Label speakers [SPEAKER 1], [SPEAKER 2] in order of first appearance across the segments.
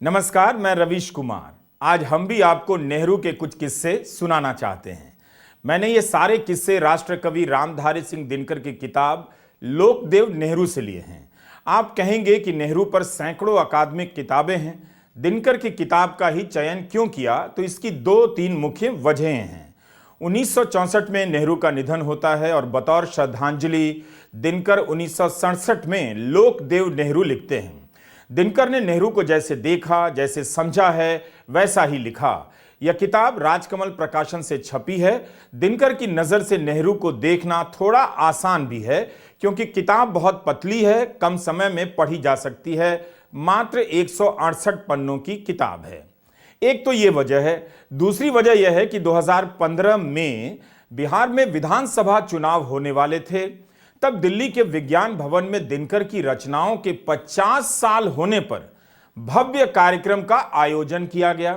[SPEAKER 1] नमस्कार, मैं रवीश कुमार। आज हम भी आपको नेहरू के कुछ किस्से सुनाना चाहते हैं। मैंने ये सारे किस्से राष्ट्र कवि रामधारी सिंह दिनकर की किताब लोकदेव नेहरू से लिए हैं। आप कहेंगे कि नेहरू पर सैकड़ों अकादमिक किताबें हैं, दिनकर की किताब का ही चयन क्यों किया? तो इसकी 2-3 मुख्य वजहें हैं। 1964 में नेहरू का निधन होता है और बतौर श्रद्धांजलि दिनकर 1967 में लोकदेव नेहरू लिखते हैं। दिनकर ने नेहरू को जैसे देखा, जैसे समझा है, वैसा ही लिखा। यह किताब राजकमल प्रकाशन से छपी है। दिनकर की नज़र से नेहरू को देखना थोड़ा आसान भी है, क्योंकि किताब बहुत पतली है, कम समय में पढ़ी जा सकती है। मात्र 168 पन्नों की किताब है। एक तो ये वजह है। दूसरी वजह यह है कि 2015 में बिहार में विधानसभा चुनाव होने वाले थे। तब दिल्ली के विज्ञान भवन में दिनकर की रचनाओं के 50 साल होने पर भव्य कार्यक्रम का आयोजन किया गया।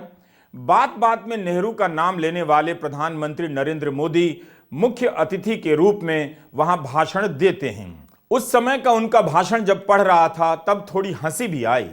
[SPEAKER 1] बात बात में नेहरू का नाम लेने वाले प्रधानमंत्री नरेंद्र मोदी मुख्य अतिथि के रूप में वहां भाषण देते हैं। उस समय का उनका भाषण जब पढ़ रहा था तब थोड़ी हंसी भी आई।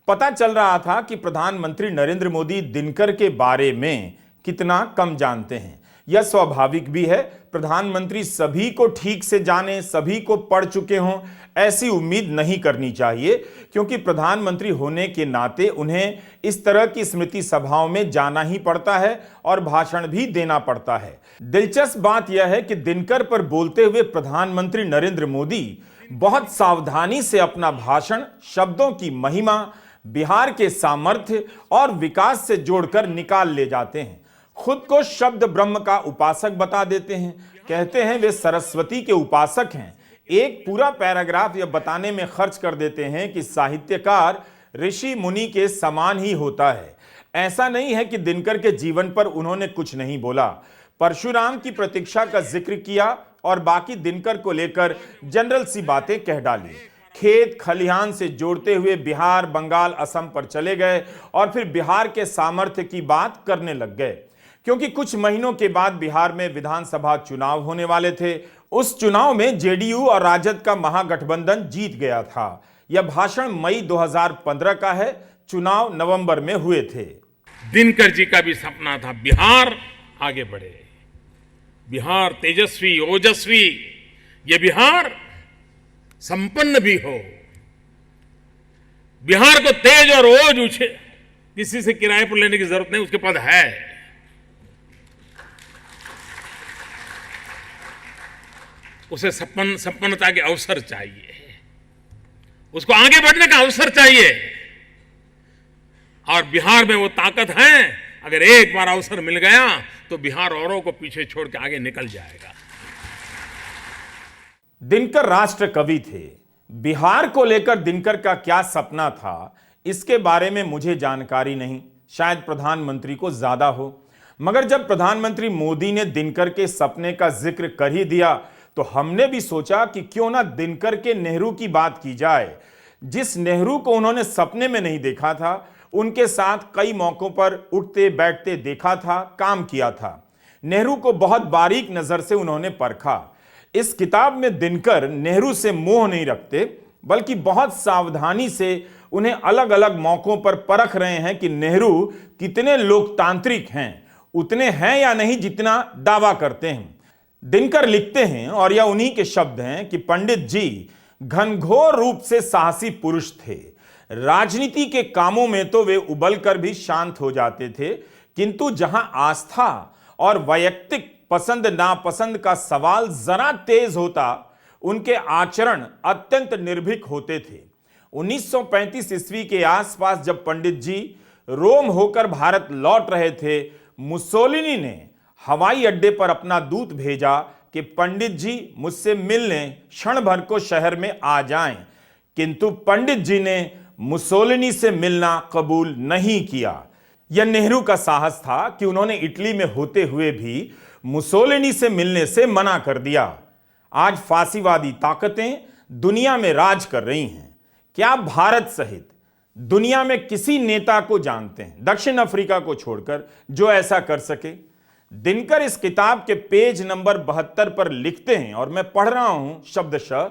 [SPEAKER 1] पता चल रहा था कि प्रधानमंत्री नरेंद्र मोदी दिनकर के बारे में कितना कम जानते हैं। यह स्वाभाविक भी है। प्रधानमंत्री सभी को ठीक से जाने, सभी को पढ़ चुके हों, ऐसी उम्मीद नहीं करनी चाहिए, क्योंकि प्रधानमंत्री होने के नाते उन्हें इस तरह की स्मृति सभाओं में जाना ही पड़ता है और भाषण भी देना पड़ता है। दिलचस्प बात यह है कि दिनकर पर बोलते हुए प्रधानमंत्री नरेंद्र मोदी बहुत सावधानी से अपना भाषण शब्दों की महिमा, बिहार के सामर्थ्य और विकास से जोड़कर निकाल ले जाते हैं। खुद को शब्द ब्रह्म का उपासक बता देते हैं। कहते हैं वे सरस्वती के उपासक हैं। एक पूरा पैराग्राफ यह बताने में खर्च कर देते हैं कि साहित्यकार ऋषि मुनि के समान ही होता है। ऐसा नहीं है कि दिनकर के जीवन पर उन्होंने कुछ नहीं बोला। परशुराम की प्रतीक्षा का जिक्र किया और बाकी दिनकर को लेकर जनरल सी बातें कह डाली। खेत खलिहान से जोड़ते हुए बिहार, बंगाल, असम पर चले गए और फिर बिहार के सामर्थ्य की बात करने लग गए, क्योंकि कुछ महीनों के बाद बिहार में विधानसभा चुनाव होने वाले थे। उस चुनाव में जेडीयू और राजद का महागठबंधन जीत गया था। यह भाषण मई 2015 का है। चुनाव नवंबर में हुए थे।
[SPEAKER 2] दिनकर जी का भी सपना था बिहार आगे बढ़े, बिहार तेजस्वी ओजस्वी, ये बिहार संपन्न भी हो, बिहार को तेज और ओज उछे, किसी से किराए पर लेने की जरूरत नहीं, उसके पास है। उसे संपन्नता के अवसर चाहिए, उसको आगे बढ़ने का अवसर चाहिए, और बिहार में वो ताकत है। अगर एक बार अवसर मिल गया तो बिहार औरों को पीछे छोड़ के आगे निकल जाएगा।
[SPEAKER 1] दिनकर राष्ट्र कवि थे। बिहार को लेकर दिनकर का क्या सपना था, इसके बारे में मुझे जानकारी नहीं, शायद प्रधानमंत्री को ज्यादा हो। मगर जब प्रधानमंत्री मोदी ने दिनकर के सपने का जिक्र कर ही दिया तो हमने भी सोचा कि क्यों ना दिनकर के नेहरू की बात की जाए। जिस नेहरू को उन्होंने सपने में नहीं देखा था, उनके साथ कई मौकों पर उठते बैठते देखा था, काम किया था। नेहरू को बहुत बारीक नजर से उन्होंने परखा। इस किताब में दिनकर नेहरू से मोह नहीं रखते, बल्कि बहुत सावधानी से उन्हें अलग अलग मौकों पर परख रहे हैं कि नेहरू कितने लोकतांत्रिक हैं, उतने हैं या नहीं जितना दावा करते हैं। दिनकर लिखते हैं, और यह उन्हीं के शब्द हैं, कि पंडित जी घनघोर रूप से साहसी पुरुष थे। राजनीति के कामों में तो वे उबल कर भी शांत हो जाते थे, किंतु जहां आस्था और वैयक्तिक पसंद नापसंद का सवाल जरा तेज होता, उनके आचरण अत्यंत निर्भीक होते थे। 1935 ईस्वी के आसपास जब पंडित जी रोम होकर भारत लौट रहे थे, मुसोलिनी ने हवाई अड्डे पर अपना दूत भेजा कि पंडित जी मुझसे मिलने क्षण भर को शहर में आ जाएं। किंतु पंडित जी ने मुसोलिनी से मिलना कबूल नहीं किया। यह नेहरू का साहस था कि उन्होंने इटली में होते हुए भी मुसोलिनी से मिलने से मना कर दिया। आज फांसीवादी ताकतें दुनिया में राज कर रही हैं। क्या भारत सहित दुनिया में किसी नेता को जानते हैं, दक्षिण अफ्रीका को छोड़कर, जो ऐसा कर सके? दिनकर इस किताब के पेज नंबर 72 पर लिखते हैं, और मैं पढ़ रहा हूं शब्दशः,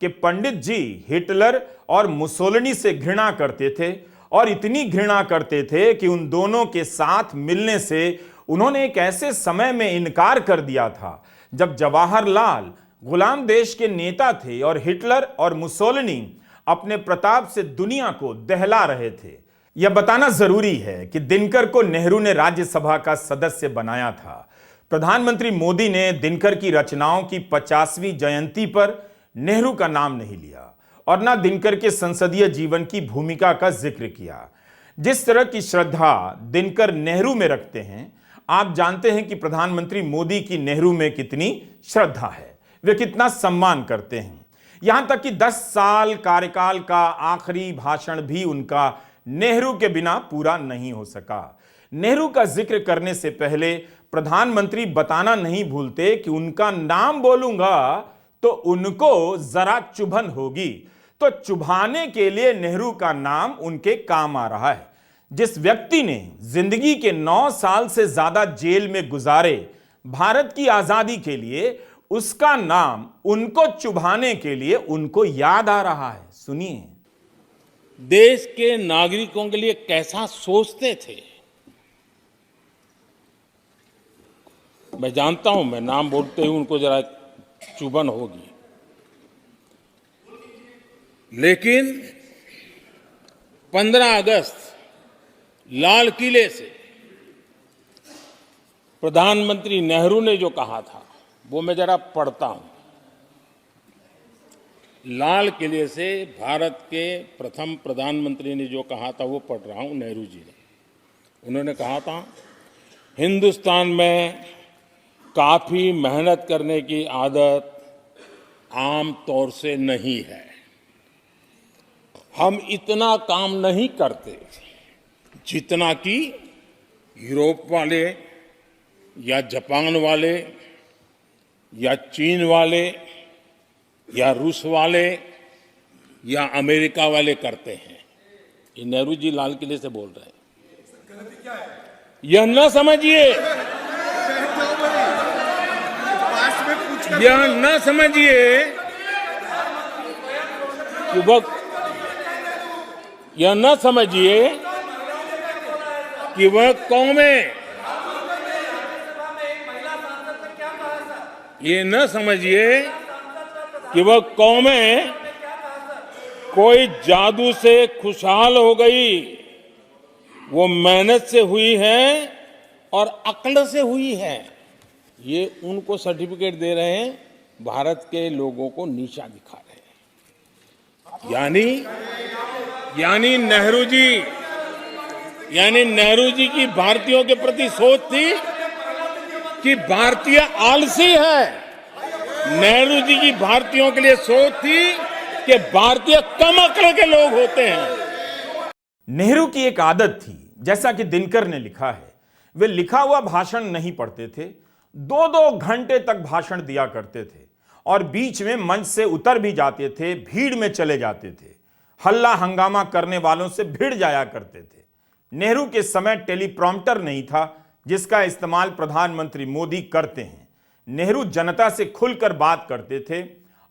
[SPEAKER 1] कि पंडित जी हिटलर और मुसोलिनी से घृणा करते थे और इतनी घृणा करते थे कि उन दोनों के साथ मिलने से उन्होंने एक ऐसे समय में इनकार कर दिया था जब जवाहरलाल गुलाम देश के नेता थे और हिटलर और मुसोलिनी अपने प्रताप से दुनिया को दहला रहे थे। यह बताना जरूरी है कि दिनकर को नेहरू ने राज्यसभा का सदस्य बनाया था। प्रधानमंत्री मोदी ने दिनकर की रचनाओं की 50वीं जयंती पर नेहरू का नाम नहीं लिया और न दिनकर के संसदीय जीवन की भूमिका का जिक्र किया। जिस तरह की श्रद्धा दिनकर नेहरू में रखते हैं, आप जानते हैं कि प्रधानमंत्री मोदी की नेहरू में कितनी श्रद्धा है, वे कितना सम्मान करते हैं। यहां तक कि 10 साल कार्यकाल का आखिरी भाषण भी उनका नेहरू के बिना पूरा नहीं हो सका। नेहरू का जिक्र करने से पहले प्रधानमंत्री बताना नहीं भूलते कि उनका नाम बोलूंगा तो उनको जरा चुभन होगी। तो चुभाने के लिए नेहरू का नाम उनके काम आ रहा है। जिस व्यक्ति ने जिंदगी के 9 साल से ज्यादा जेल में गुजारे भारत की आजादी के लिए, उसका नाम उनको चुभाने के लिए उनको याद आ रहा है। सुनिए।
[SPEAKER 2] देश के नागरिकों के लिए कैसा सोचते थे। मैं जानता हूं, मैं नाम बोलते ही उनको जरा चुभन होगी, लेकिन 15 अगस्त लाल किले से प्रधानमंत्री नेहरू ने जो कहा था वो मैं जरा पढ़ता हूं। लाल किले से भारत के प्रथम प्रधानमंत्री ने जो कहा था वो पढ़ रहा हूं, नेहरू जी ने। उन्होंने कहा था, हिंदुस्तान में काफी मेहनत करने की आदत आम तौर से नहीं है। हम इतना काम नहीं करते जितना कि यूरोप वाले या जापान वाले या चीन वाले या रूस वाले या अमेरिका वाले करते हैं। ये नेहरू जी लाल किले से बोल रहे हैं। यह न समझिए, यह न समझिए कि यह न समझिए कि वह कौमें, ये न समझिए कि वह कौमें कोई जादू से खुशहाल हो गई। वो मेहनत से हुई है और अक्ल से हुई है। ये उनको सर्टिफिकेट दे रहे हैं, भारत के लोगों को नीचा दिखा रहे हैं। यानी नेहरू जी की भारतीयों के प्रति सोच थी कि भारतीय आलसी है। नेहरू जी की भारतीयों के लिए सोच थी कि भारतीय कम अक्ल के लोग होते हैं।
[SPEAKER 1] नेहरू की एक आदत थी, जैसा कि दिनकर ने लिखा है, वे लिखा हुआ भाषण नहीं पढ़ते थे। 2-2 घंटे तक भाषण दिया करते थे और बीच में मंच से उतर भी जाते थे, भीड़ में चले जाते थे, हल्ला हंगामा करने वालों से भिड़ जाया करते थे। नेहरू के समय टेलीप्रॉम्प्टर नहीं था, जिसका इस्तेमाल प्रधानमंत्री मोदी करते हैं। नेहरू जनता से खुलकर बात करते थे,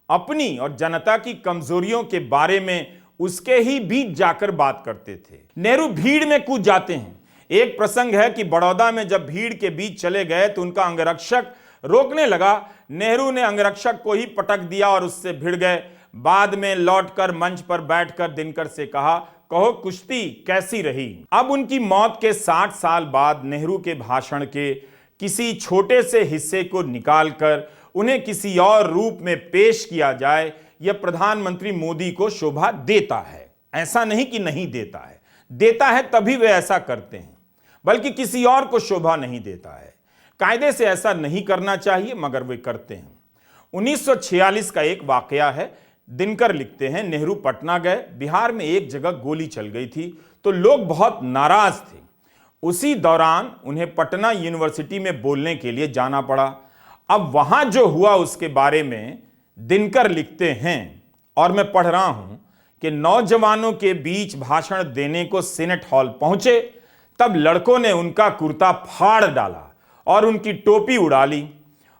[SPEAKER 1] अपनी और जनता की कमजोरियों के बारे में उसके ही बीच जाकर बात करते थे। नेहरू भीड़ में कूद जाते हैं। एक प्रसंग है कि बड़ौदा में जब भीड़ के बीच चले गए तो उनका अंगरक्षक रोकने लगा। नेहरू ने अंगरक्षक को ही पटक दिया और उससे भिड़ गए। बाद में लौटकर मंच पर बैठकर दिनकर से कहा, कहो कुश्ती कैसी रही। अब उनकी मौत के 60 साल बाद नेहरू के भाषण के किसी छोटे से हिस्से को निकालकर उन्हें किसी और रूप में पेश किया जाए, यह प्रधानमंत्री मोदी को शोभा देता है। ऐसा नहीं कि नहीं देता है, देता है तभी वे ऐसा करते हैं, बल्कि किसी और को शोभा नहीं देता है। कायदे से ऐसा नहीं करना चाहिए, मगर वे करते हैं। 1946 का एक वाकया है। दिनकर लिखते हैं, नेहरू पटना गए, बिहार में एक जगह गोली चल गई थी तो लोग बहुत नाराज थे। उसी दौरान उन्हें पटना यूनिवर्सिटी में बोलने के लिए जाना पड़ा। अब वहां जो हुआ उसके बारे में दिनकर लिखते हैं, और मैं पढ़ रहा हूं कि नौजवानों के बीच भाषण देने को सीनेट हॉल पहुंचे, तब लड़कों ने उनका कुर्ता फाड़ डाला और उनकी टोपी उड़ा ली।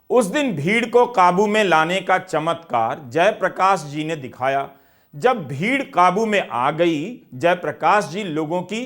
[SPEAKER 1] उस दिन भीड़ को काबू में लाने का चमत्कार जयप्रकाश जी ने दिखाया। जब भीड़ काबू में आ गई, जयप्रकाश जी लोगों की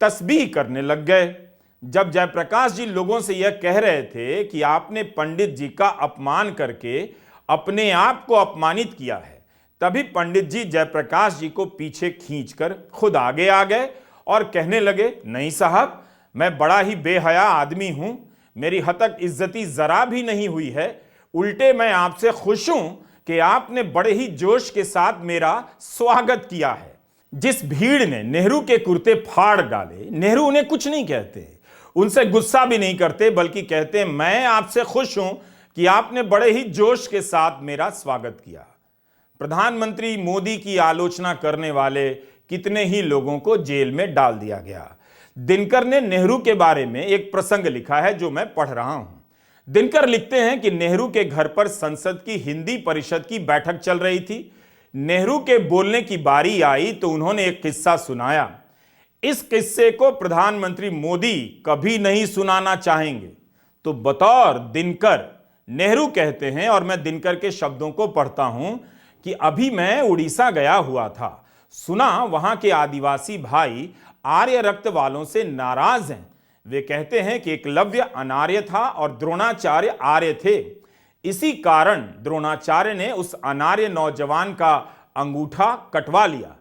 [SPEAKER 1] तस्बीह करने लग गए। जब जयप्रकाश जी लोगों से यह कह रहे थे कि आपने पंडित जी का अपमान करके अपने आप को अपमानित किया है, तभी पंडित जी जयप्रकाश जी को पीछे खींचकर खुद आगे आ गए और कहने लगे, नहीं साहब, मैं बड़ा ही बेहया आदमी हूं, मेरी हतक इज्जती जरा भी नहीं हुई है। उल्टे मैं आपसे खुश हूं कि आपने बड़े ही जोश के साथ मेरा स्वागत किया है। जिस भीड़ ने नेहरू के कुर्ते फाड़ डाले, नेहरू उन्हें कुछ नहीं कहते, उनसे गुस्सा भी नहीं करते, बल्कि कहते, मैं आपसे खुश हूं कि आपने बड़े ही जोश के साथ मेरा स्वागत किया। प्रधानमंत्री मोदी की आलोचना करने वाले कितने ही लोगों को जेल में डाल दिया गया। दिनकर ने नेहरू के बारे में एक प्रसंग लिखा है जो मैं पढ़ रहा हूं। दिनकर लिखते हैं कि नेहरू के घर पर संसद की हिंदी परिषद की बैठक चल रही थी। नेहरू के बोलने की बारी आई तो उन्होंने एक किस्सा सुनाया। इस किस्से को प्रधानमंत्री मोदी कभी नहीं सुनाना चाहेंगे। तो बतौर दिनकर नेहरू कहते हैं, और मैं दिनकर के शब्दों को पढ़ता हूं, कि अभी मैं उड़ीसा गया हुआ था, सुना वहां के आदिवासी भाई आर्य रक्त वालों से नाराज हैं। वे कहते हैं कि एकलव्य अनार्य था और द्रोणाचार्य आर्य थे। इसी कारण द्रोणाचार्य ने उस अनार्य नौजवान का अंगूठा कटवा लिया।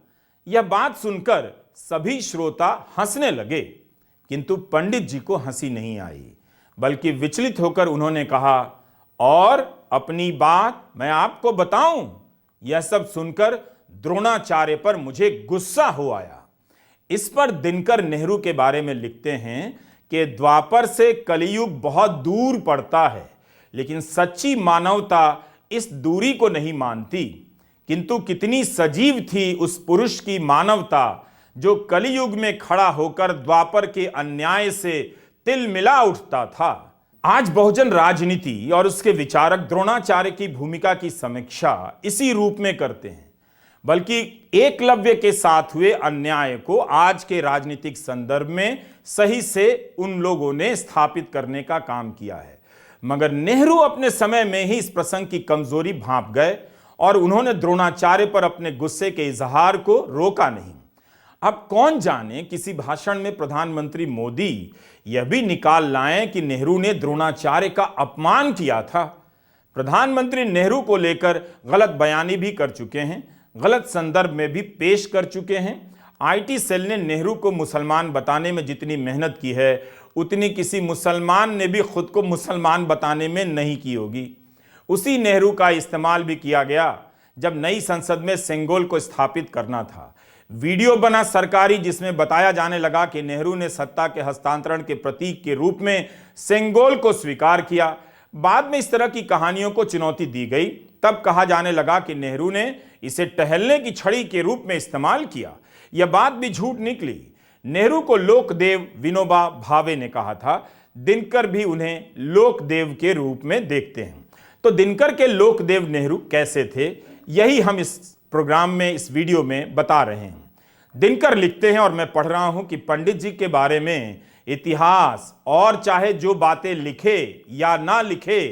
[SPEAKER 1] यह बात सुनकर सभी श्रोता हंसने लगे, किंतु पंडित जी को हंसी नहीं आई, बल्कि विचलित होकर उन्होंने कहा, और अपनी बात मैं आपको बताऊं। यह सब सुनकर द्रोणाचार्य पर मुझे गुस्सा हो आया। इस पर दिनकर नेहरू के बारे में लिखते हैं कि द्वापर से कलियुग बहुत दूर पड़ता है, लेकिन सच्ची मानवता इस दूरी को नहीं मानती। किंतु कितनी सजीव थी उस पुरुष की मानवता जो कलियुग में खड़ा होकर द्वापर के अन्याय से तिलमिला उठता था। आज बहुजन राजनीति और उसके विचारक द्रोणाचार्य की भूमिका की समीक्षा इसी रूप में करते हैं, बल्कि एकलव्य के साथ हुए अन्याय को आज के राजनीतिक संदर्भ में सही से उन लोगों ने स्थापित करने का काम किया है। मगर नेहरू अपने समय में ही इस प्रसंग की कमजोरी भांप गए और उन्होंने द्रोणाचार्य पर अपने गुस्से के इजहार को रोका नहीं। अब कौन जाने किसी भाषण में प्रधानमंत्री मोदी यह भी निकाल लाएं कि नेहरू ने द्रोणाचार्य का अपमान किया था। प्रधानमंत्री नेहरू को लेकर गलत बयानी भी कर चुके हैं, गलत संदर्भ में भी पेश कर चुके हैं। आईटी सेल ने नेहरू को मुसलमान बताने में जितनी मेहनत की है, उतनी किसी मुसलमान ने भी खुद को मुसलमान बताने में नहीं की होगी। उसी नेहरू का इस्तेमाल भी किया गया जब नई संसद में सेंगोल को स्थापित करना था। वीडियो बना सरकारी, जिसमें बताया जाने लगा कि नेहरू ने सत्ता के हस्तांतरण के प्रतीक के रूप में सेंगोल को स्वीकार किया। बाद में इस तरह की कहानियों को चुनौती दी गई। तब कहा जाने लगा कि नेहरू ने इसे टहलने की छड़ी के रूप में इस्तेमाल किया। यह बात भी झूठ निकली। नेहरू को लोकदेव विनोबा भावे ने कहा था। दिनकर भी उन्हें लोकदेव के रूप में देखते हैं। तो दिनकर के लोकदेव नेहरू कैसे थे, यही हम इस प्रोग्राम में, इस वीडियो में बता रहे हैं। दिनकर लिखते हैं, और मैं पढ़ रहा हूं, कि पंडित जी के बारे में इतिहास और चाहे जो बातें लिखे या ना लिखे,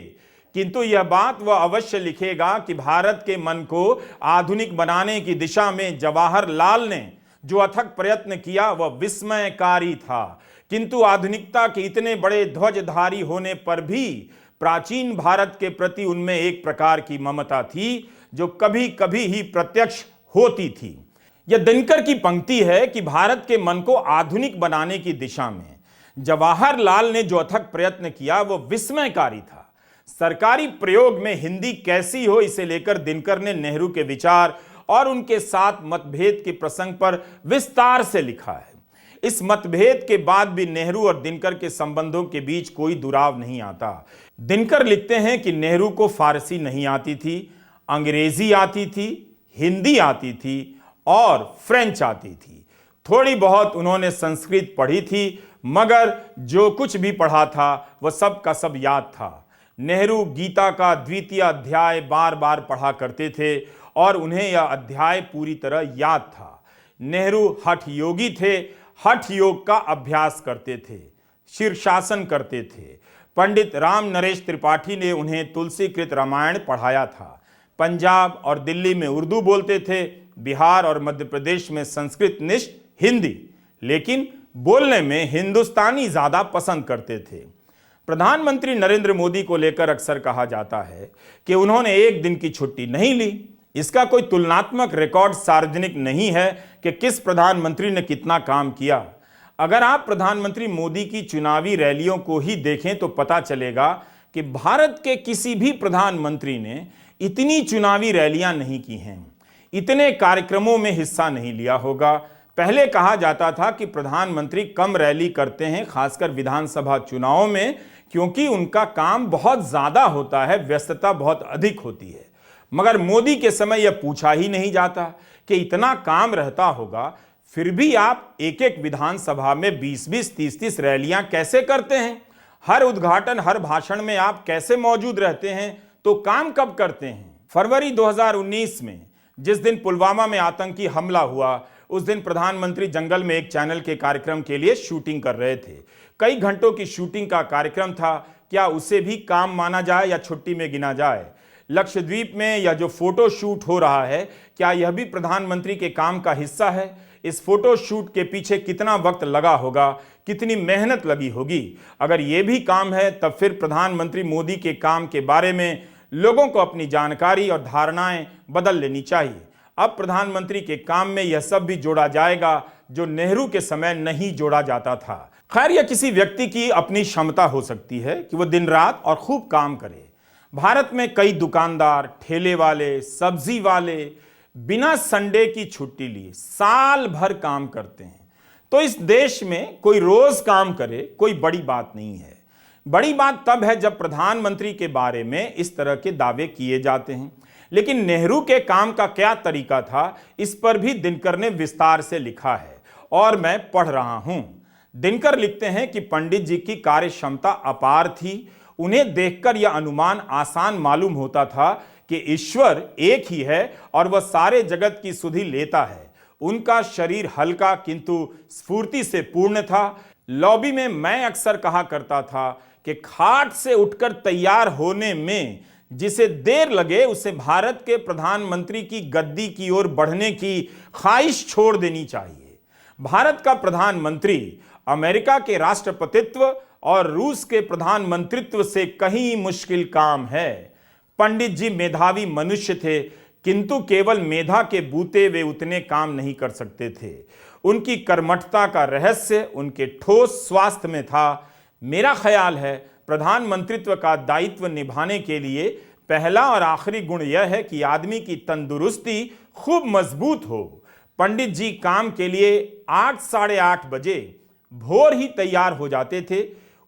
[SPEAKER 1] किंतु यह बात वह अवश्य लिखेगा कि भारत के मन को आधुनिक बनाने की दिशा में जवाहरलाल ने जो अथक प्रयत्न किया वह विस्मयकारी था। किंतु आधुनिकता के इतने बड़े ध्वजधारी होने पर भी प्राचीन भारत के प्रति उनमें एक प्रकार की ममता थी जो कभी कभी ही प्रत्यक्ष होती थी। यह दिनकर की पंक्ति है कि भारत के मन को आधुनिक बनाने की दिशा में जवाहरलाल ने जो अथक प्रयत्न किया वह विस्मयकारी था। सरकारी प्रयोग में हिंदी कैसी हो, इसे लेकर दिनकर ने नेहरू के विचार और उनके साथ मतभेद के प्रसंग पर विस्तार से लिखा है। इस मतभेद के बाद भी नेहरू और दिनकर के संबंधों के बीच कोई दुराव नहीं आता। दिनकर लिखते हैं कि नेहरू को फारसी नहीं आती थी, अंग्रेजी आती थी, हिंदी आती थी और फ्रेंच आती थी। थोड़ी बहुत उन्होंने संस्कृत पढ़ी थी, मगर जो कुछ भी पढ़ा था वह सब का सब याद था। नेहरू गीता का द्वितीय अध्याय बार बार पढ़ा करते थे और उन्हें यह अध्याय पूरी तरह याद था। नेहरू हठ योगी थे, हठ योग का अभ्यास करते थे, शीर्षासन करते थे। पंडित राम नरेश त्रिपाठी ने उन्हें तुलसीकृत रामायण पढ़ाया था। पंजाब और दिल्ली में उर्दू बोलते थे, बिहार और मध्य प्रदेश में संस्कृत निष्ठ हिंदी, लेकिन बोलने में हिंदुस्तानी ज्यादा पसंद करते थे। प्रधानमंत्री नरेंद्र मोदी को लेकर अक्सर कहा जाता है कि उन्होंने एक दिन की छुट्टी नहीं ली। इसका कोई तुलनात्मक रिकॉर्ड सार्वजनिक नहीं है कि किस प्रधानमंत्री ने कितना काम किया। अगर आप प्रधानमंत्री मोदी की चुनावी रैलियों को ही देखें तो पता चलेगा कि भारत के किसी भी प्रधानमंत्री ने इतनी चुनावी रैलियां नहीं की हैं, इतने कार्यक्रमों में हिस्सा नहीं लिया होगा। पहले कहा जाता था कि प्रधानमंत्री कम रैली करते हैं, खासकर विधानसभा चुनावों में, क्योंकि उनका काम बहुत ज्यादा होता है, व्यस्तता बहुत अधिक होती है। मगर मोदी के समय यह पूछा ही नहीं जाता कि इतना काम रहता होगा, फिर भी आप एक एक विधानसभा में 20-20, 30-30 रैलियां कैसे करते हैं? हर उद्घाटन, हर भाषण में आप कैसे मौजूद रहते हैं? तो काम कब करते हैं? फरवरी 2019 में जिस दिन पुलवामा में आतंकी हमला हुआ, उस दिन प्रधानमंत्री जंगल में एक चैनल के कार्यक्रम के लिए शूटिंग कर रहे थे। कई घंटों की शूटिंग का कार्यक्रम था। क्या उसे भी काम माना जाए या छुट्टी में गिना जाए? लक्षद्वीप में यह जो फोटो शूट हो रहा है, क्या यह भी प्रधानमंत्री के काम का हिस्सा है? इस फोटो शूट के पीछे कितना वक्त लगा होगा, कितनी मेहनत लगी होगी? अगर यह भी काम है, तब फिर प्रधानमंत्री मोदी के काम के बारे में लोगों को अपनी जानकारी और धारणाएं बदल लेनी चाहिए। अब प्रधानमंत्री के काम में यह सब भी जोड़ा जाएगा जो नेहरू के समय नहीं जोड़ा जाता था। खैर, यह किसी व्यक्ति की अपनी क्षमता हो सकती है कि वह दिन रात और खूब काम करे। भारत में कई दुकानदार, ठेले वाले, सब्जी वाले बिना संडे की छुट्टी लिए साल भर काम करते हैं। तो इस देश में कोई रोज काम करे कोई बड़ी बात नहीं है। बड़ी बात तब है जब प्रधानमंत्री के बारे में इस तरह के दावे किए जाते हैं। लेकिन नेहरू के काम का क्या तरीका था, इस पर भी दिनकर ने विस्तार से लिखा है और मैं पढ़ रहा हूं। दिनकर लिखते हैं कि पंडित जी की कार्य क्षमता अपार थी। उन्हें देखकर यह अनुमान आसान मालूम होता था कि ईश्वर एक ही है और वह सारे जगत की सुधि लेता है। उनका शरीर हल्का किंतु स्फूर्ति से पूर्ण था। लॉबी में मैं अक्सर कहा करता था कि खाट से उठकर तैयार होने में जिसे देर लगे, उसे भारत के प्रधानमंत्री की गद्दी की ओर बढ़ने की ख्वाहिश छोड़ देनी चाहिए। भारत का प्रधानमंत्री अमेरिका के राष्ट्रपतित्व और रूस के प्रधानमंत्रित्व से कहीं मुश्किल काम है। पंडित जी मेधावी मनुष्य थे, किंतु केवल मेधा के बूते वे उतने काम नहीं कर सकते थे। उनकी कर्मठता का रहस्य उनके ठोस स्वास्थ्य में था। मेरा ख्याल है प्रधानमंत्रित्व का दायित्व निभाने के लिए पहला और आखिरी गुण यह है कि आदमी की तंदुरुस्ती खूब मजबूत हो। पंडित जी काम के लिए 8, साढ़े 8 बजे भोर ही तैयार हो जाते थे।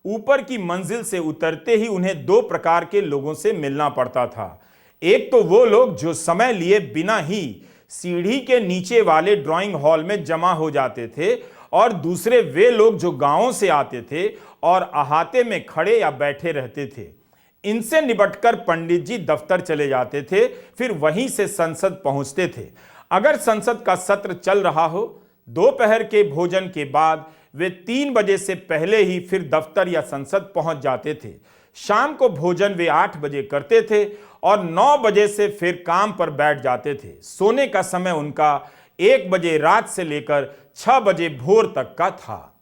[SPEAKER 1] ऊपर की मंजिल से उतरते ही उन्हें 2 प्रकार के लोगों से मिलना पड़ता था। एक तो वो लोग जो समय लिए बिना ही सीढ़ी के नीचे वाले ड्राइंग हॉल में जमा हो जाते थे, और दूसरे वे लोग जो गांवों से आते थे और अहाते में खड़े या बैठे रहते थे। इनसे निपटकर पंडित जी दफ्तर चले जाते थे, फिर वहीं से संसद पहुंचते थे। अगर संसद का सत्र चल रहा हो, दोपहर के भोजन के बाद वे 3 बजे से पहले ही फिर दफ्तर या संसद पहुंच जाते थे। शाम को भोजन वे 8 बजे करते थे और 9 बजे से फिर काम पर बैठ जाते थे। सोने का समय उनका 1 बजे रात से लेकर 6 बजे भोर तक का था।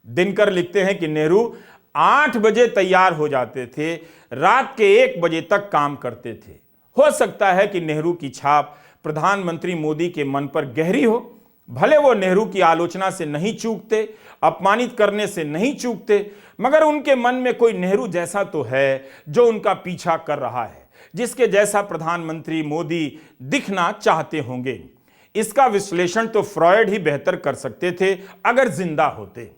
[SPEAKER 1] दिनकर लिखते हैं कि नेहरू 8 बजे तैयार हो जाते थे, रात के 1 बजे तक काम करते थे। हो सकता है कि नेहरू की छाप प्रधानमंत्री मोदी के मन पर गहरी हो। भले वो नेहरू की आलोचना से नहीं चूकते, अपमानित करने से नहीं चूकते, मगर उनके मन में कोई नेहरू जैसा तो है जो उनका पीछा कर रहा है, जिसके जैसा प्रधानमंत्री मोदी दिखना चाहते होंगे। इसका विश्लेषण तो फ्रॉयड ही बेहतर कर सकते थे अगर जिंदा होते।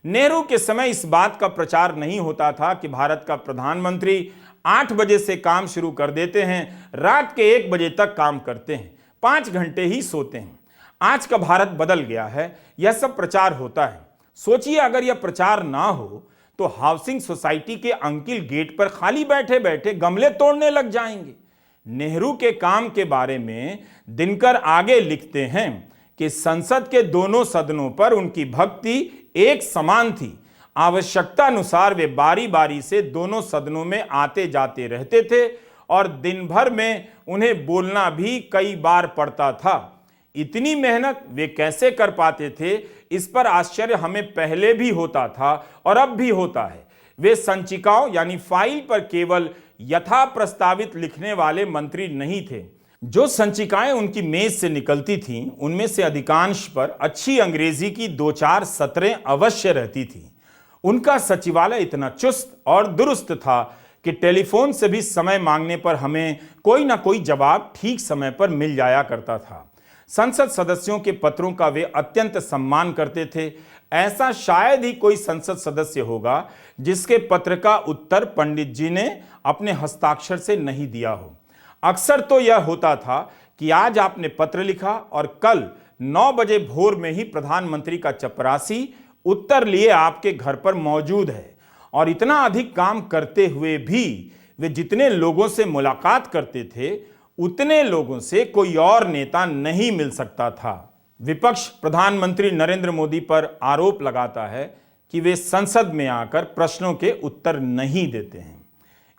[SPEAKER 1] नेहरू के समय इस बात का प्रचार नहीं होता था कि भारत का प्रधानमंत्री 8 बजे से काम शुरू कर देते हैं, रात के 1 बजे तक काम करते हैं, 5 घंटे ही सोते हैं। आज का भारत बदल गया है, यह सब प्रचार होता है। सोचिए अगर यह प्रचार ना हो तो हाउसिंग सोसाइटी के अंकिल गेट पर खाली बैठे बैठे गमले तोड़ने लग जाएंगे। नेहरू के काम के बारे में दिनकर आगे लिखते हैं कि संसद के दोनों सदनों पर उनकी भक्ति एक समान थी। आवश्यकता अनुसार वे बारी बारी से दोनों सदनों में आते जाते रहते थे और दिन भर में उन्हें बोलना भी कई बार पड़ता था। इतनी मेहनत वे कैसे कर पाते थे, इस पर आश्चर्य हमें पहले भी होता था और अब भी होता है। वे संचिकाओं यानी फाइल पर केवल यथा प्रस्तावित लिखने वाले मंत्री नहीं थे। जो संचिकाएं उनकी मेज से निकलती थीं, उनमें से अधिकांश पर अच्छी अंग्रेजी की 2-4 सतरें अवश्य रहती थीं। उनका सचिवालय इतना चुस्त और दुरुस्त था कि टेलीफोन से भी समय मांगने पर हमें कोई ना कोई जवाब ठीक समय पर मिल जाया करता था। संसद सदस्यों के पत्रों का वे अत्यंत सम्मान करते थे। ऐसा शायद ही कोई संसद सदस्य होगा जिसके पत्र का उत्तर पंडित जी ने अपने हस्ताक्षर से नहीं दिया हो। अक्सर तो यह होता था कि आज आपने पत्र लिखा और कल 9 बजे भोर में ही प्रधानमंत्री का चपरासी उत्तर लिए आपके घर पर मौजूद है। और इतना अधिक काम करते हुए भी वे जितने लोगों से मुलाकात करते थे, उतने लोगों से कोई और नेता नहीं मिल सकता था। विपक्ष प्रधानमंत्री नरेंद्र मोदी पर आरोप लगाता है कि वे संसद में आकर प्रश्नों के उत्तर नहीं देते हैं।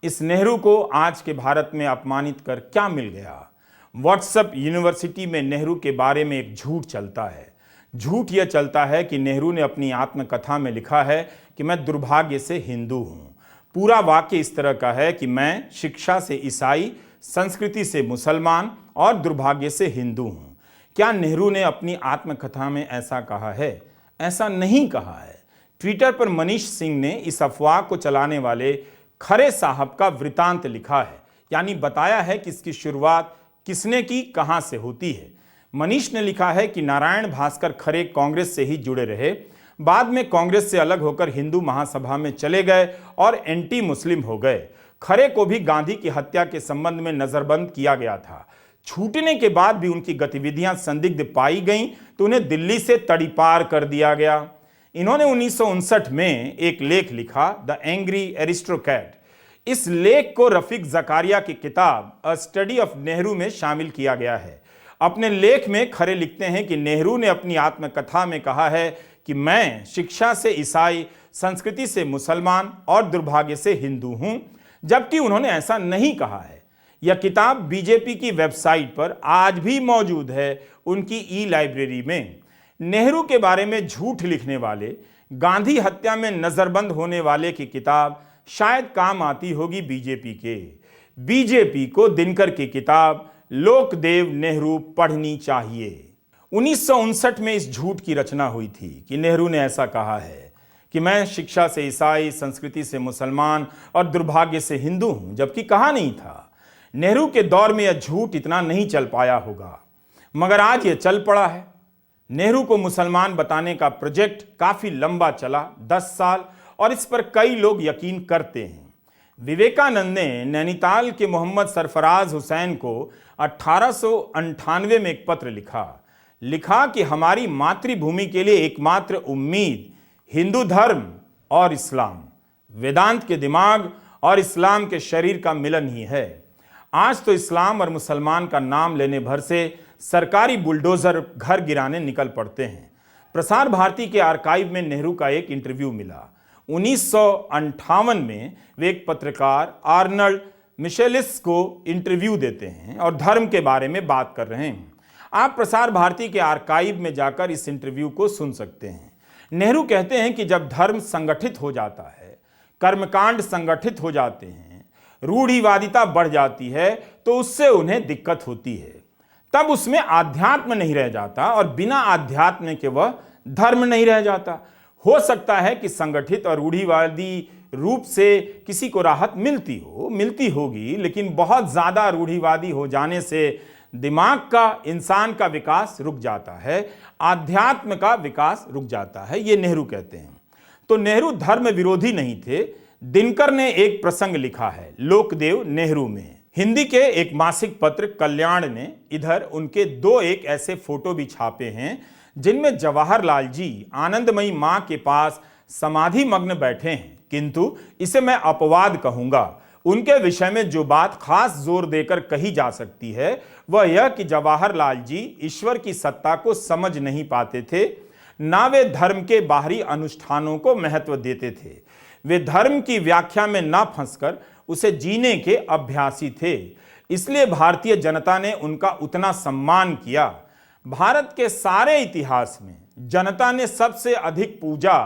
[SPEAKER 1] इस नेहरू को आज के भारत में अपमानित कर क्या मिल गया? व्हाट्सएप यूनिवर्सिटी में नेहरू के बारे में एक झूठ चलता है। झूठ यह चलता है कि नेहरू ने अपनी आत्मकथा में लिखा है कि मैं दुर्भाग्य से हिंदू हूं। पूरा वाक्य इस तरह का है कि मैं शिक्षा से ईसाई, संस्कृति से मुसलमान और दुर्भाग्य से हिंदू हूं। क्या नेहरू ने अपनी आत्मकथा में ऐसा कहा है? ऐसा नहीं कहा है। ट्विटर पर मनीष सिंह ने इस अफवाह को चलाने वाले खरे साहब का वृतांत लिखा है, यानी बताया है कि इसकी शुरुआत किसने की, कहां से होती है। मनीष ने लिखा है कि नारायण भास्कर खरे कांग्रेस से ही जुड़े रहे, बाद में कांग्रेस से अलग होकर हिंदू महासभा में चले गए और एंटी मुस्लिम हो गए। खरे को भी गांधी की हत्या के संबंध में नजरबंद किया गया था। छूटने के बाद भी उनकी गतिविधियां संदिग्ध पाई गईं तो उन्हें दिल्ली से तड़ीपार कर दिया गया। इन्होंने 1959 में एक लेख लिखा, द एंग्री एरिस्टोक्रेट। इस लेख को रफीक जकारिया की किताब अ स्टडी ऑफ नेहरू में शामिल किया गया है। अपने लेख में खरे लिखते हैं कि नेहरू ने अपनी आत्मकथा में कहा है कि मैं शिक्षा से ईसाई, संस्कृति से मुसलमान और दुर्भाग्य से हिंदू हूं, जबकि उन्होंने ऐसा नहीं कहा है। यह किताब बीजेपी की वेबसाइट पर आज भी मौजूद है, उनकी ई-लाइब्रेरी में। नेहरू के बारे में झूठ लिखने वाले, गांधी हत्या में नजरबंद होने वाले की किताब शायद काम आती होगी बीजेपी के। बीजेपी को दिनकर की किताब लोकदेव नेहरू पढ़नी चाहिए। 1959 में इस झूठ की रचना हुई थी कि नेहरू ने ऐसा कहा है कि मैं शिक्षा से ईसाई, संस्कृति से मुसलमान और दुर्भाग्य से हिंदू हूं, जबकि कहा नहीं था। नेहरू के दौर में यह झूठ इतना नहीं चल पाया होगा, मगर आज यह चल पड़ा है। नेहरू को मुसलमान बताने का प्रोजेक्ट काफी लंबा चला, 10 साल, और इस पर कई लोग यकीन करते हैं। विवेकानंद ने नैनीताल के मोहम्मद सरफराज हुसैन को 1898 में एक पत्र लिखा कि हमारी मातृभूमि के लिए एकमात्र उम्मीद हिंदू धर्म और इस्लाम, वेदांत के दिमाग और इस्लाम के शरीर का मिलन ही है। आज तो इस्लाम और मुसलमान का नाम लेने भर से सरकारी बुलडोजर घर गिराने निकल पड़ते हैं। प्रसार भारती के आर्काइव में नेहरू का एक इंटरव्यू मिला। 1958 में वे एक पत्रकार आर्नल्ड मिशेलिस को इंटरव्यू देते हैं और धर्म के बारे में बात कर रहे हैं। आप प्रसार भारती के आर्काइव में जाकर इस इंटरव्यू को सुन सकते हैं। नेहरू कहते हैं कि जब धर्म संगठित हो जाता है, कर्मकांड संगठित हो जाते हैं, रूढ़िवादिता बढ़ जाती है, तो उससे उन्हें दिक्कत होती है। तब उसमें आध्यात्म नहीं रह जाता और बिना आध्यात्म के वह धर्म नहीं रह जाता। हो सकता है कि संगठित और रूढ़िवादी रूप से किसी को राहत मिलती होगी, लेकिन बहुत ज्यादा रूढ़िवादी हो जाने से दिमाग का, इंसान का विकास रुक जाता है, आध्यात्म का विकास रुक जाता है, ये नेहरू कहते हैं। तो नेहरू धर्म विरोधी नहीं थे। दिनकर ने एक प्रसंग लिखा है लोकदेव नेहरू में। हिंदी के एक मासिक पत्र कल्याण ने इधर उनके एक ऐसे फोटो भी छापे हैं जिनमें जवाहरलाल जी आनंदमयी मां के पास समाधि मग्न बैठे हैं। किंतु इसे मैं अपवाद कहूंगा। उनके विषय में जो बात खास जोर देकर कही जा सकती है वह यह कि जवाहरलाल जी ईश्वर की सत्ता को समझ नहीं पाते थे, ना वे धर्म के बाहरी अनुष्ठानों को महत्व देते थे। वे धर्म की व्याख्या में ना फंसकर उसे जीने के अभ्यासी थे। इसलिए भारतीय जनता ने उनका उतना सम्मान किया। भारत के सारे इतिहास में जनता ने सबसे अधिक पूजा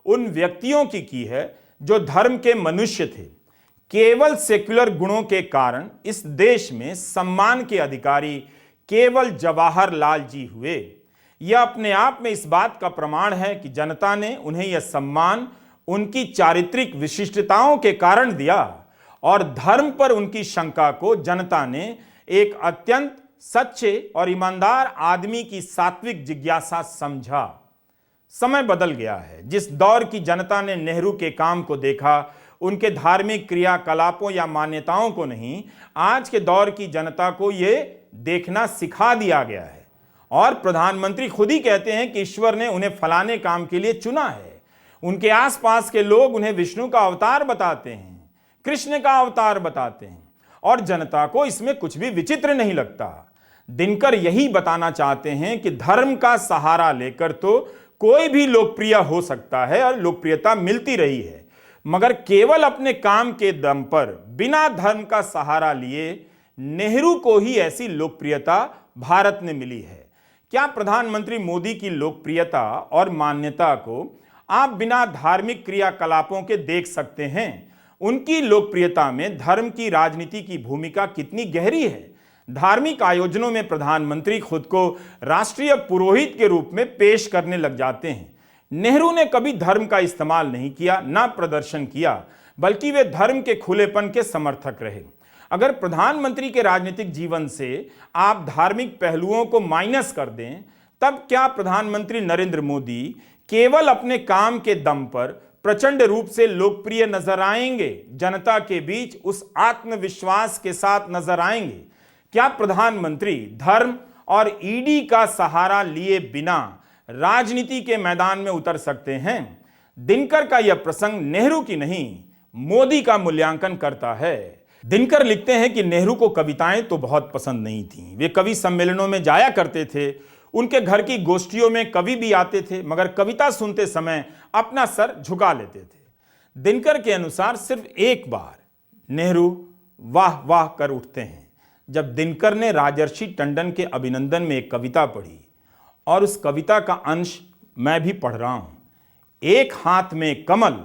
[SPEAKER 1] उन व्यक्तियों की है जो धर्म के मनुष्य थे। केवल सेक्युलर गुणों के कारण इस देश में सम्मान के अधिकारी केवल जवाहरलाल जी हुए। यह अपने आप में इस बात का प्रमाण है कि जनता ने उन्हें यह सम्मान उनकी चारित्रिक विशिष्टताओं के कारण दिया और धर्म पर उनकी शंका को जनता ने एक अत्यंत सच्चे और ईमानदार आदमी की सात्विक जिज्ञासा समझा। समय बदल गया है। जिस दौर की जनता ने नेहरू के काम को देखा, उनके धार्मिक क्रियाकलापों या मान्यताओं को नहीं, आज के दौर की जनता को यह देखना सिखा दिया गया है। और प्रधानमंत्री खुद ही कहते हैं कि ईश्वर ने उन्हें फलाने काम के लिए चुना है। उनके आसपास के लोग उन्हें विष्णु का अवतार बताते हैं, कृष्ण का अवतार बताते हैं, और जनता को इसमें कुछ भी विचित्र नहीं लगता। दिनकर यही बताना चाहते हैं कि धर्म का सहारा लेकर तो कोई भी लोकप्रिय हो सकता है और लोकप्रियता मिलती रही है, मगर केवल अपने काम के दम पर बिना धर्म का सहारा लिए नेहरू को ही ऐसी लोकप्रियता भारत ने मिली है। क्या प्रधानमंत्री मोदी की लोकप्रियता और मान्यता को आप बिना धार्मिक क्रियाकलापों के देख सकते हैं? उनकी लोकप्रियता में धर्म की राजनीति की भूमिका कितनी गहरी है। धार्मिक आयोजनों में प्रधानमंत्री खुद को राष्ट्रीय पुरोहित के रूप में पेश करने लग जाते हैं। नेहरू ने कभी धर्म का इस्तेमाल नहीं किया, ना प्रदर्शन किया, बल्कि वे धर्म के खुलेपन के समर्थक रहे। अगर प्रधानमंत्री के राजनीतिक जीवन से आप धार्मिक पहलुओं को माइनस कर दें, तब क्या प्रधानमंत्री नरेंद्र मोदी केवल अपने काम के दम पर प्रचंड रूप से लोकप्रिय नजर आएंगे? जनता के बीच उस आत्मविश्वास के साथ नजर आएंगे? क्या प्रधानमंत्री धर्म और ईडी का सहारा लिए बिना राजनीति के मैदान में उतर सकते हैं? दिनकर का यह प्रसंग नेहरू की नहीं, मोदी का मूल्यांकन करता है। दिनकर लिखते हैं कि नेहरू को कविताएं तो बहुत पसंद नहीं थीं। वे कवि सम्मेलनों में जाया करते थे, उनके घर की गोष्ठियों में कवि भी आते थे, मगर कविता सुनते समय अपना सर झुका लेते थे। दिनकर के अनुसार सिर्फ एक बार नेहरू वाह वाह कर उठते हैं जब दिनकर ने राजर्षि टंडन के अभिनंदन में एक कविता पढ़ी, और उस कविता का अंश मैं भी पढ़ रहा हूं। एक हाथ में कमल,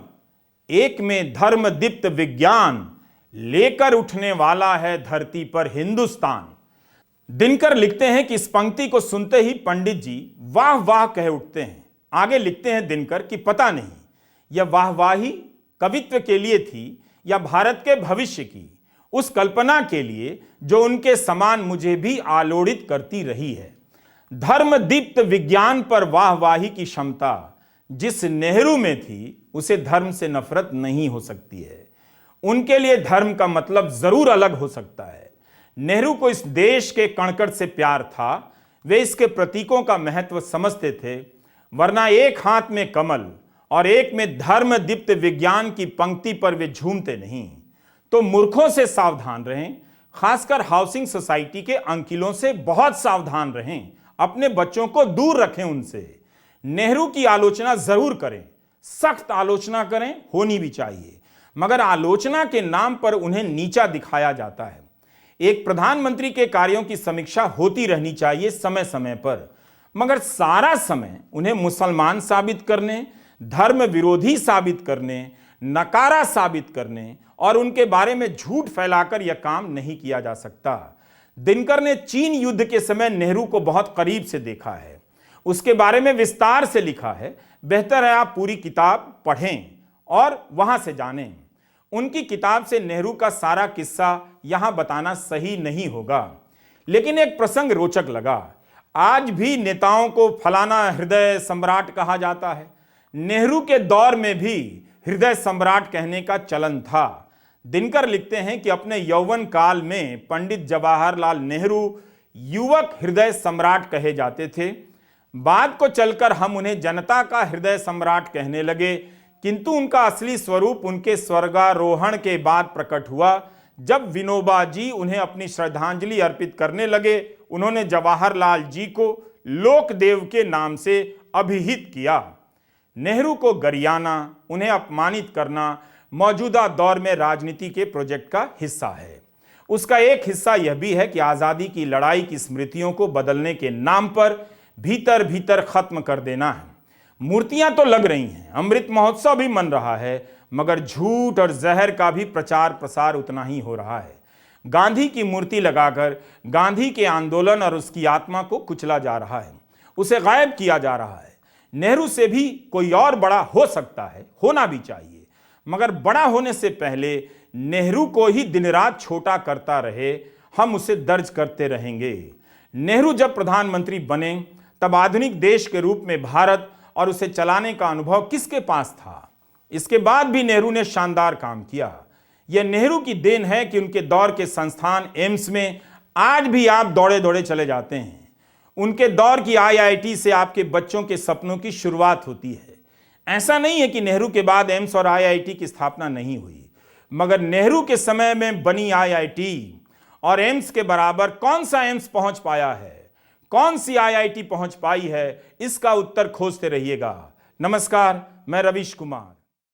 [SPEAKER 1] एक में धर्म दीप्त विज्ञान, लेकर उठने वाला है धरती पर हिंदुस्तान। दिनकर लिखते हैं कि इस पंक्ति को सुनते ही पंडित जी वाह वाह कह उठते हैं। आगे लिखते हैं दिनकर कि पता नहीं यह वाहवाही कवित्व के लिए थी या भारत के भविष्य की उस कल्पना के लिए जो उनके समान मुझे भी आलोड़ित करती रही है। धर्म दीप्त विज्ञान पर वाहवाही की क्षमता जिस नेहरू में थी, उसे धर्म से नफरत नहीं हो सकती है। उनके लिए धर्म का मतलब जरूर अलग हो सकता है। नेहरू को इस देश के कणकण से प्यार था, वे इसके प्रतीकों का महत्व समझते थे, वरना एक हाथ में कमल और एक में धर्म दीप्त विज्ञान की पंक्ति पर वे झूमते नहीं। तो मूर्खों से सावधान रहें, खासकर हाउसिंग सोसाइटी के अंकिलों से बहुत सावधान रहें, अपने बच्चों को दूर रखें उनसे। नेहरू की आलोचना जरूर करें, सख्त आलोचना करें, होनी भी चाहिए, मगर आलोचना के नाम पर उन्हें नीचा दिखाया जाता है। एक प्रधानमंत्री के कार्यों की समीक्षा होती रहनी चाहिए समय समय पर, मगर सारा समय उन्हें मुसलमान साबित करने, धर्म विरोधी साबित करने, नकारा साबित करने और उनके बारे में झूठ फैलाकर यह काम नहीं किया जा सकता। दिनकर ने चीन युद्ध के समय नेहरू को बहुत करीब से देखा है, उसके बारे में विस्तार से लिखा है। बेहतर है आप पूरी किताब पढ़ें और वहां से जानें। उनकी किताब से नेहरू का सारा किस्सा यहां बताना सही नहीं होगा, लेकिन एक प्रसंग रोचक लगा। आज भी नेताओं को फलाना हृदय सम्राट कहा जाता है। नेहरू के दौर में भी हृदय सम्राट कहने का चलन था। दिनकर लिखते हैं कि अपने यौवन काल में पंडित जवाहरलाल नेहरू युवक हृदय सम्राट कहे जाते थे। बाद को चलकर हम उन्हें जनता का हृदय सम्राट कहने लगे, किंतु उनका असली स्वरूप उनके स्वर्गारोहण के बाद प्रकट हुआ। जब विनोबा जी उन्हें अपनी श्रद्धांजलि अर्पित करने लगे, उन्होंने जवाहरलाल जी को लोकदेव के नाम से अभिहित किया। नेहरू को गरियाना, उन्हें अपमानित करना मौजूदा दौर में राजनीति के प्रोजेक्ट का हिस्सा है। उसका एक हिस्सा यह भी है कि आजादी की लड़ाई की स्मृतियों को बदलने के नाम पर भीतर भीतर खत्म कर देना है। मूर्तियां तो लग रही हैं, अमृत महोत्सव भी मन रहा है, मगर झूठ और जहर का भी प्रचार प्रसार उतना ही हो रहा है। गांधी की मूर्ति लगाकर गांधी के आंदोलन और उसकी आत्मा को कुचला जा रहा है, उसे गायब किया जा रहा है। नेहरू से भी कोई और बड़ा हो सकता है, होना भी चाहिए, मगर बड़ा होने से पहले नेहरू को ही दिन रात छोटा करता रहे, हम उसे दर्ज करते रहेंगे। नेहरू जब प्रधानमंत्री बने तब आधुनिक देश के रूप में भारत और उसे चलाने का अनुभव किसके पास था? इसके बाद भी नेहरू ने शानदार काम किया। यह नेहरू की देन है कि उनके दौर के संस्थान एम्स में आज भी आप दौड़े दौड़े चले जाते हैं। उनके दौर की IIT से आपके बच्चों के सपनों की शुरुआत होती है। ऐसा नहीं है कि नेहरू के बाद एम्स और IIT की स्थापना नहीं हुई, मगर नेहरू के समय में बनी IIT और एम्स के बराबर कौन सा एम्स पहुंच पाया है, कौन सी IIT पहुंच पाई है, इसका उत्तर खोजते रहिएगा। नमस्कार, मैं रवीश कुमार।